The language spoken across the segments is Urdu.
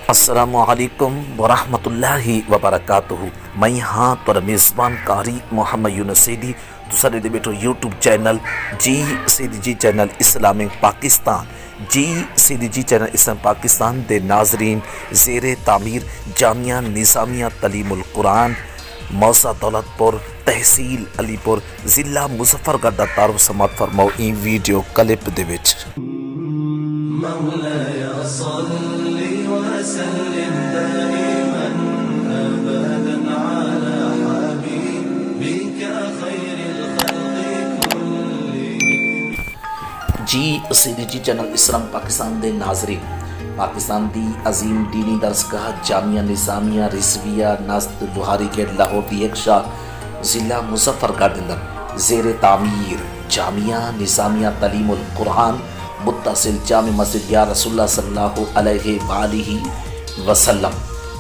السلام علیکم ورحمۃ اللہ وبرکاتہ۔ میں یہاں تو میزبان قاری محمدعمرسعیدی دوسرے دے بیٹھو یوٹیوب چینل جی سعیدی جی چینل اسلامک پاکستان جی سعیدی جی چینل اسلام پاکستان دے ناظرین زیر تعمیر جامعہ نظامیہ تعلیم القرآن موضع دولت پور تحصیل علی پور ضلع مظفر گڑھ دا تعارف سماعت فرماؤ این ویڈیو کلپ دے وچ۔ مولاي صل وسلم دائما ابدا على حبيبك خير الخلق كلهم۔ جی سعیدی جی چینل اسلام پاکستان دے ناظرین، پاکستان دی عظیم دینی درسگاہ جامعہ نظامیہ رضویہ نزد بخاری گیٹ لاہور دی ایک شاخ ضلع مظفر گڑھ اندر زیر تعمیر جامعہ نظامیہ تعلیم القرآن متصل جامع مسجد یا رسول اللہ صلی اللہ علیہ وآلہ وسلم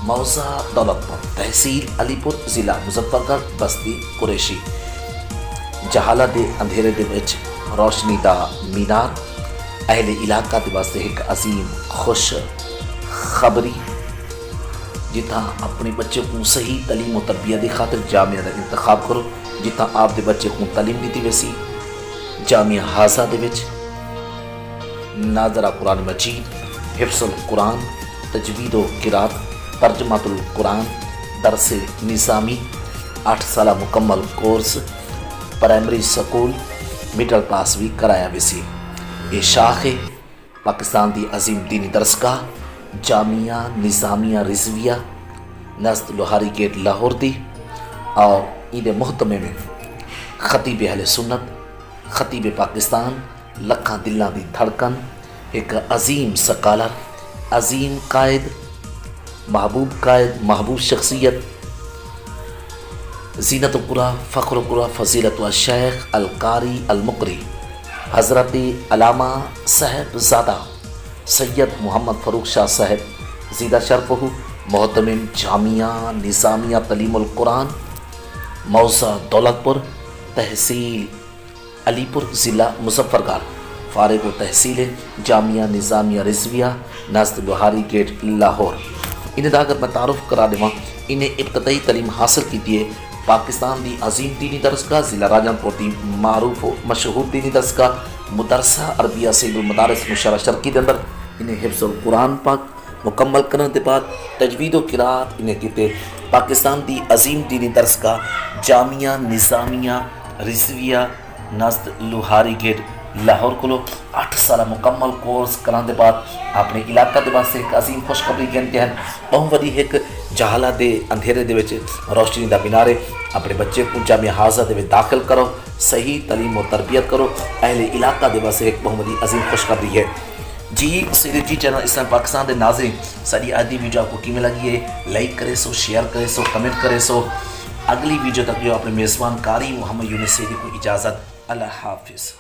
موضع دولت پور تحصیل علی پور ضلع مظفر گڑھ بستی قریشی جہالت دے اندھیرے دے وچ روشنی دا مینار اہل علاقہ دے واسطے ایک عظیم خوش خبری جتھا اپنے بچے کو صحیح تعلیم و تربیت دی خاطر جامعہ دا انتخاب کرو، جتھا آپ دے بچے کو تعلیم دیتی ویسی جامعہ حاضہ دے وچ ناظرہ قرآن مجید حفظ القرآن تجوید و قرات ترجمۃ القرآن درس نظامی 8 سالہ مکمل course primary school middle class بھی کرایا ویسی۔ یہ شاخ پاکستان دی عظیم دینی درسگاہ جامعہ نظامیہ رضویہ نزد لوہاری گیٹ لاہور دی اور عید محتمے میں خطیب اہل سنت خطیب پاکستان لکھاں دلاں دی دھڑکن ایک عظیم سکالر عظیم قائد محبوب شخصیت زینت القرآ فخر القرآ فضیلت و شیخ القاری المقری حضرت علامہ صاحب زادہ سید محمد فاروق شاہ صاحب زیدہ شرفہ محتمم جامعہ نظامیہ تعلیم القرآن موضع دولت پور تحصیل علی پور ضلع مظفر گڑھ فارغ و تحصیل جامعہ نظامیہ رضویہ نزد بخاری گیٹ لاہور۔ انہیں دا اگر میں تعارف کرا دوں، انہیں ابتدائی تعلیم حاصل کی دیئے پاکستان دی عظیم دینی درسگاہ ضلع راجان پور دی معروف و مشہور دینی درسگاہ مدرسہ عربیہ سید المدارس مشارہ شرقی دے اندر انہیں حفظ القرآن پاک مکمل کرنے دے بعد تجوید و قرات انہیں کیتے پاکستان دی عظیم دینی درسگاہ جامعہ نظامیہ رضویہ نزد لوہاری گیٹ لاہور کو 8 سالہ مکمل کورس کرنے دے بعد اپنے علاقہ دے واسطے ایک عظیم خوشخبری کہتے ہیں بہت بڑی ایک جہالت دے اندھیرے دے وچ روشنی دا مینارے اپنے بچے کو جامعہ حاضہ دے وچ داخل کرو، صحیح تعلیم و تربیت کرو، اہل علاقہ دے واسطے ایک بہت بڑی عظیم خوشخبری ہے۔ جی سعیدی جی چینل اسلام پاکستان دے ناظرین، ساری آدھی ویڈیو آپ کو کیویں لگی ہے لائک کرے سو، شیئر کرے سو، کمنٹ کرے سو۔ اگلی ویڈیو تک جو اپنے میزبان قاری محمدعمرسعیدی کو اجازت، اللہ حافظ۔